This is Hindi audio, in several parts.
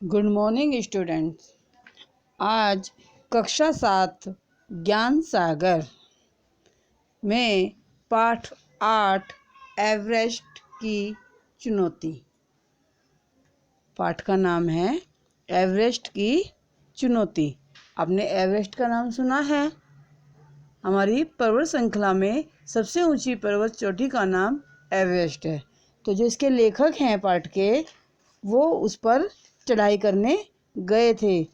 Good morning students. आज कक्षा 7 ज्ञान सागर में पाठ 8 एवरेस्ट की चुनौती। पाठ का नाम है एवरेस्ट की चुनौती। आपने एवरेस्ट का नाम सुना है? हमारी पर्वत श्रृंखला में सबसे ऊंची पर्वत चोटी का नाम एवरेस्ट है। तो जो इसके लेखक हैं पाठ के, वो उस पर चढ़ाई करने गए थे।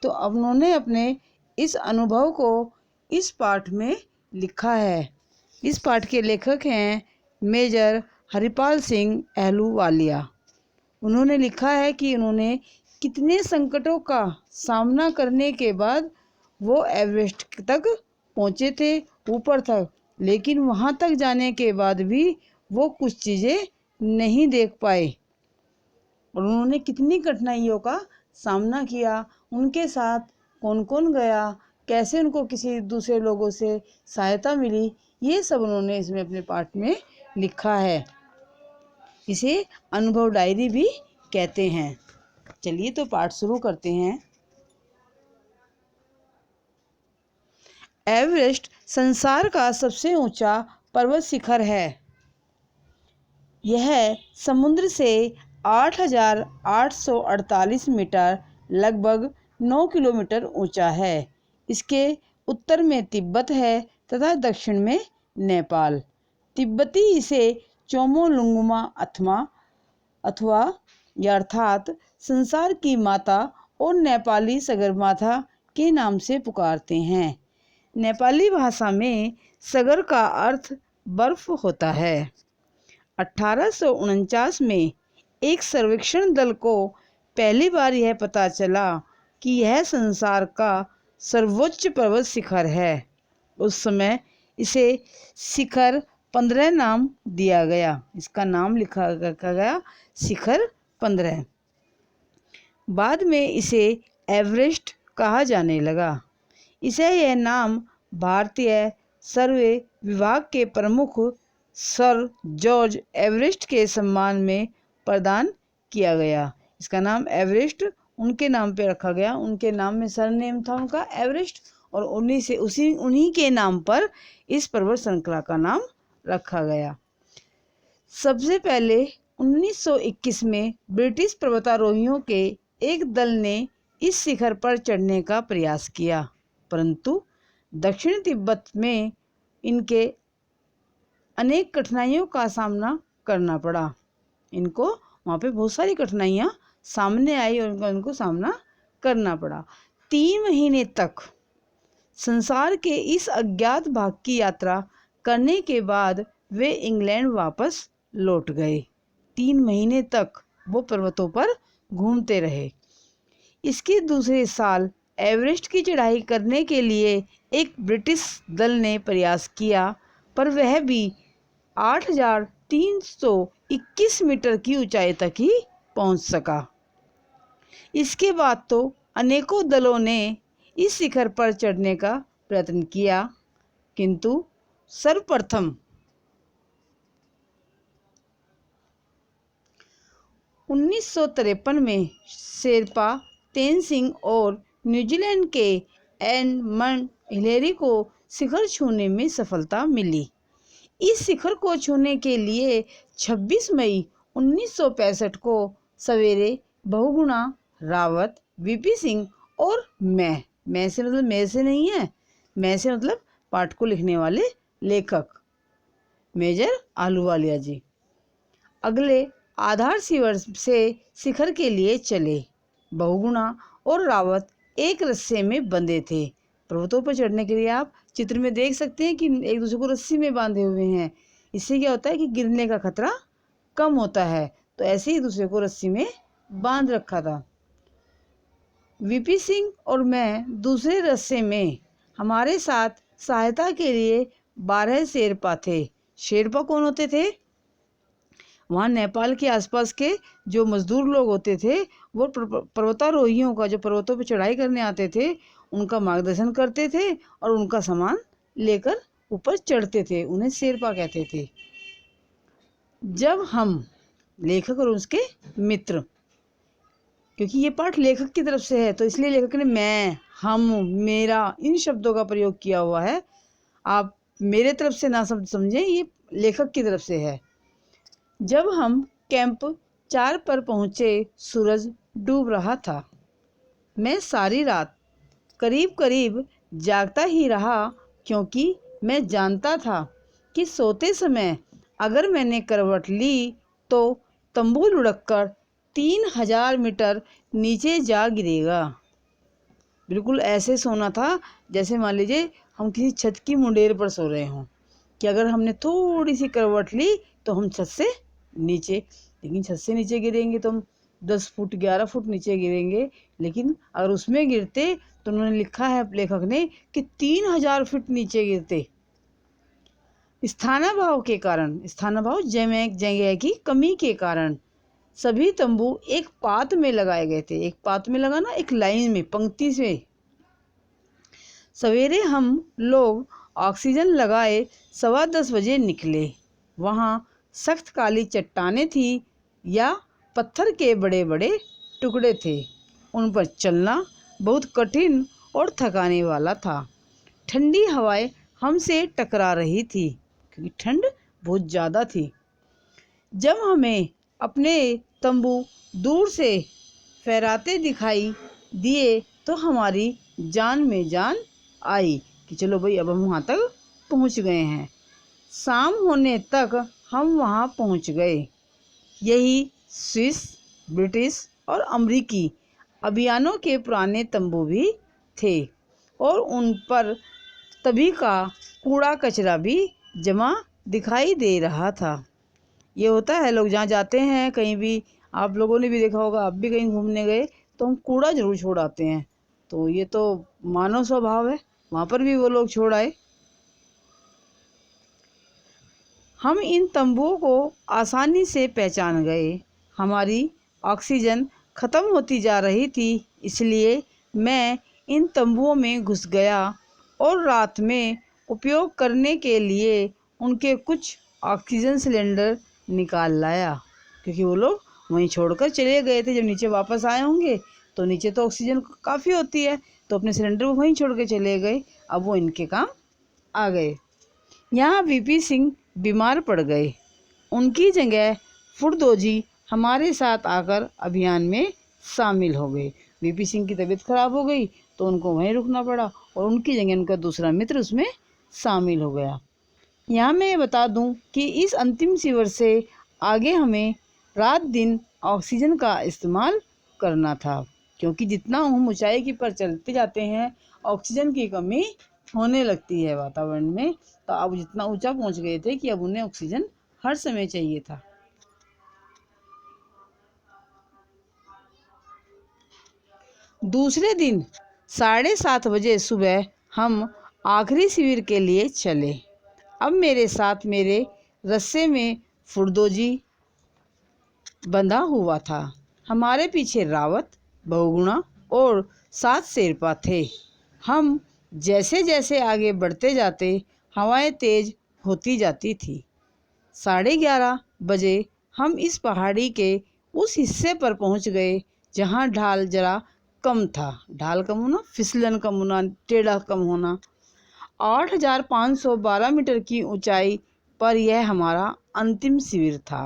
तो अब उन्होंने अपने इस अनुभव को इस पाठ में लिखा है। इस पाठ के लेखक हैं मेजर हरिपाल सिंह अहलूवालिया। उन्होंने लिखा है कि उन्होंने कितने संकटों का सामना करने के बाद वो एवरेस्ट तक पहुँचे थे, ऊपर तक। लेकिन वहाँ तक जाने के बाद भी वो कुछ चीज़ें नहीं देख पाए और उन्होंने कितनी कठिनाइयों का सामना किया। उनके साथ कौन कौन गया, कैसे उनको किसी दूसरे लोगों से सहायता मिली, ये सब उन्होंने इसमें अपने पाठ में लिखा है। इसे अनुभव डायरी भी कहते हैं। चलिए तो पाठ शुरू करते हैं। एवरेस्ट संसार का सबसे ऊंचा पर्वत शिखर है। यह समुद्र से 8,848 मीटर लगभग 9 किलोमीटर ऊंचा है। इसके उत्तर में तिब्बत है तथा दक्षिण में नेपाल। तिब्बती इसे चोमोलुंगमा अथवा अर्थात संसार की माता और नेपाली सगरमाथा के नाम से पुकारते हैं। नेपाली भाषा में सगर का अर्थ बर्फ होता है। 1849 में एक सर्वेक्षण दल को पहली बार यह पता चला कि यह संसार का सर्वोच्च पर्वत शिखर है। उस समय इसे शिखर 15 नाम दिया गया। इसका नाम लिखा गया शिखर 15। बाद में इसे एवरेस्ट कहा जाने लगा। इसे यह नाम भारतीय सर्वे विभाग के प्रमुख सर जॉर्ज एवरेस्ट के सम्मान में प्रदान किया गया। इसका नाम एवरेस्ट उनके नाम पे रखा गया। उनके नाम में सरनेम था उनका एवरेस्ट, और उन्हीं के नाम पर इस पर्वत श्रृंखला का नाम रखा गया। सबसे पहले 1921 में ब्रिटिश पर्वतारोहियों के एक दल ने इस शिखर पर चढ़ने का प्रयास किया, परंतु दक्षिण तिब्बत में इनके अनेक कठिनाइयों का सामना करना पड़ा। इनको वहाँ पे बहुत सारी कठिनाइयाँ सामने आई और उनको सामना करना पड़ा। 3 महीने तक संसार के इस अज्ञात भाग की यात्रा करने के बाद वे इंग्लैंड वापस लौट गए। 3 महीने तक वो पर्वतों पर घूमते रहे। इसके दूसरे साल एवरेस्ट की चढ़ाई करने के लिए एक ब्रिटिश दल ने प्रयास किया, पर वह भी 8,321 मीटर की ऊंचाई तक ही पहुंच सका। इसके बाद तो अनेकों दलों ने इस शिखर पर चढ़ने का प्रयत्न किया, किंतु सर्वप्रथम 1953 में शेरपा तेनसिंग और न्यूजीलैंड के एडमंड हिलेरी को शिखर छूने में सफलता मिली। इस शिखर को छूने के लिए 26 मई 1965 को सवेरे बहुगुणा रावत, वीपी सिंह और मैं से मतलब मैं से नहीं है, मैं से मतलब पाठ को लिखने वाले लेखक मेजर अहलूवालिया जी अगले आधार से शिखर के लिए चले। बहुगुणा और रावत एक रस्से में बंधे थे। पर्वतों पर चढ़ने के लिए आप चित्र में देख सकते हैं कि एक दूसरे को रस्सी में बांधे हुए हैं। इससे क्या होता है कि गिरने का खतरा कम होता है। तो ऐसे ही दूसरे को रस्सी में बांध रखा था। वीपी सिंह और मैं दूसरे रस्से में। हमारे साथ सहायता के लिए 12 शेरपा थे। शेरपा कौन होते थे? वहाँ नेपाल के आसपास के जो मजदूर लोग होते थे, वो पर्वतारोहियों का, जो पर्वतों पर चढ़ाई करने आते थे, उनका मार्गदर्शन करते थे और उनका सामान लेकर ऊपर चढ़ते थे। उन्हें शेरपा कहते थे। जब हम लेखक और उसके मित्र क्योंकि ये पाठ लेखक की तरफ से है तो इसलिए लेखक ने मैं, हम, मेरा इन शब्दों का प्रयोग किया हुआ है। आप मेरे तरफ से ना समझें, ये लेखक की तरफ से है। जब हम कैंप 4 पर पहुंचे, सूरज डूब रहा था। मैं सारी रात करीब करीब जागता ही रहा, क्योंकि मैं जानता था कि सोते समय अगर मैंने करवट ली तो तंबू लुढ़ककर 3000 मीटर नीचे जा गिरेगा। बिल्कुल ऐसे सोना था जैसे मान लीजिए हम किसी छत की मुंडेर पर सो रहे हों, कि अगर हमने थोड़ी सी करवट ली तो हम छत से नीचे, लेकिन छत से नीचे गिरेंगे तो हम 10 फुट 11 फुट नीचे गिरेंगे। लेकिन अगर उसमें गिरते तो उन्होंने लिखा है लेखक ने कि 3000 फीट नीचे गिरते। स्थानाभाव के कारण, स्थानाभाव जगह की कमी के कारण सभी तंबू एक पात में लगाए गए थे। एक पात में लगाना, एक लाइन में, पंक्ति से। सवेरे हम लोग ऑक्सीजन लगाए 10:15 बजे निकले। वहाँ सख्त काली चट्टानें थी या पत्थर के बड़े बड़े टुकड़े थे। उन पर चलना बहुत कठिन और थकाने वाला था। ठंडी हवाएं हमसे टकरा रही थी, क्योंकि ठंड बहुत ज़्यादा थी। जब हमें अपने तंबू दूर से फहराते दिखाई दिए तो हमारी जान में जान आई कि चलो भाई अब हम वहाँ तक पहुँच गए हैं। शाम होने तक हम वहाँ पहुँच गए। यही स्विस, ब्रिटिश और अमेरिकी अभियानों के पुराने तंबू भी थे और उन पर तभी का कूड़ा कचरा भी जमा दिखाई दे रहा था। ये होता है, लोग जहाँ जाते हैं कहीं भी, आप लोगों ने भी देखा होगा, आप भी कहीं घूमने गए तो हम कूड़ा जरूर छोड़ आते हैं। तो ये तो मानव स्वभाव है, वहाँ पर भी वो लोग छोड़ आए। हम इन तंबुओं को आसानी से पहचान गए। हमारी ऑक्सीजन ख़त्म होती जा रही थी, इसलिए मैं इन तंबुओं में घुस गया और रात में उपयोग करने के लिए उनके कुछ ऑक्सीजन सिलेंडर निकाल लाया, क्योंकि वो लोग वहीं छोड़कर चले गए थे। जब नीचे वापस आए होंगे तो नीचे तो ऑक्सीजन काफ़ी होती है, तो अपने सिलेंडर वो वहीं छोड़ के चले गए। अब वो इनके काम आ गए। यहाँ वीपी सिंह बीमार पड़ गए। उनकी जगह फुरदोजी हमारे साथ आकर अभियान में शामिल हो गए। वीपी सिंह की तबीयत खराब हो गई तो उनको वहीं रुकना पड़ा और उनकी जगह उनका दूसरा मित्र उसमें शामिल हो गया। यहाँ मैं बता दूं कि इस अंतिम शिविर से आगे हमें रात दिन ऑक्सीजन का इस्तेमाल करना था, क्योंकि जितना हम ऊंचाई की पर चलते जाते हैं ऑक्सीजन की कमी होने लगती है वातावरण में। तो अब जितना ऊंचा पहुंच गए थे कि अब उन्हें ऑक्सीजन हर समय चाहिए था। दूसरे दिन 7:30 बजे सुबह हम आखिरी शिविर के लिए चले। अब मेरे साथ मेरे रस्से में फुरदोजी बंधा हुआ था। हमारे पीछे रावत, बहुगुणा और 7 शेरपा थे। हम जैसे जैसे आगे बढ़ते जाते हवाएं तेज होती जाती थी। 11:30 बजे हम इस पहाड़ी के उस हिस्से पर पहुंच गए जहां ढाल जरा कम था। ढाल कम होना, फिसलन कम होना, टेढ़ा कम होना। 8512 मीटर की ऊंचाई पर यह हमारा अंतिम शिविर था।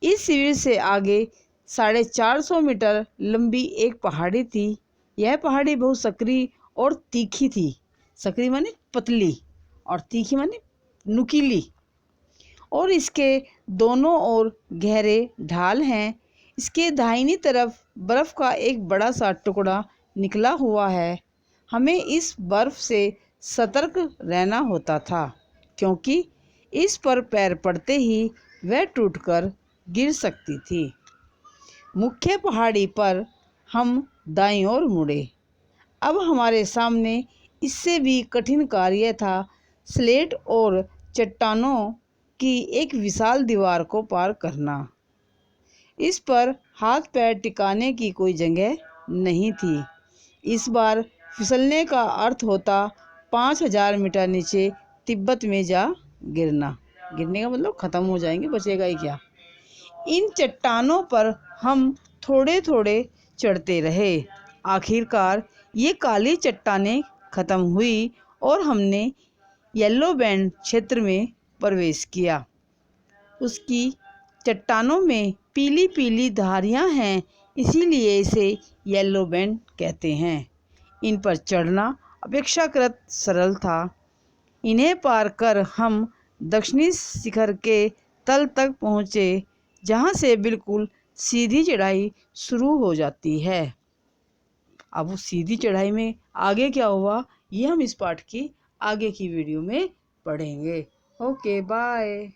इस शिविर से आगे 450 मीटर लंबी एक पहाड़ी थी। यह पहाड़ी बहुत सकरी और तीखी थी। सकरी माने पतली और तीखी माने नुकीली, और इसके दोनों ओर गहरे ढाल हैं। इसके दाहिनी तरफ बर्फ़ का एक बड़ा सा टुकड़ा निकला हुआ है। हमें इस बर्फ़ से सतर्क रहना होता था, क्योंकि इस पर पैर पड़ते ही वह टूटकर गिर सकती थी। मुख्य पहाड़ी पर हम दाईं ओर मुड़े। अब हमारे सामने इससे भी कठिन कार्य था। स्लेट और चट्टानों की एक विशाल दीवार को पार करना। इस पर हाथ पैर टिकाने की कोई जगह नहीं थी। इस बार फिसलने का अर्थ होता 5000 मीटर नीचे तिब्बत में जा गिरना। गिरने का मतलब ख़त्म हो जाएंगे, बचेगा ही क्या। इन चट्टानों पर हम थोड़े थोड़े चढ़ते रहे। आखिरकार ये काली चट्टानें ख़त्म हुई और हमने येलो बैंड क्षेत्र में प्रवेश किया। उसकी चट्टानों में पीली पीली धारियाँ हैं, इसीलिए इसे येलो बैंड कहते हैं। इन पर चढ़ना अपेक्षाकृत सरल था। इन्हें पार कर हम दक्षिणी शिखर के तल तक पहुँचे, जहाँ से बिल्कुल सीधी चढ़ाई शुरू हो जाती है। अब उस सीधी चढ़ाई में आगे क्या हुआ, ये हम इस पाठ की आगे की वीडियो में पढ़ेंगे। Okay, bye.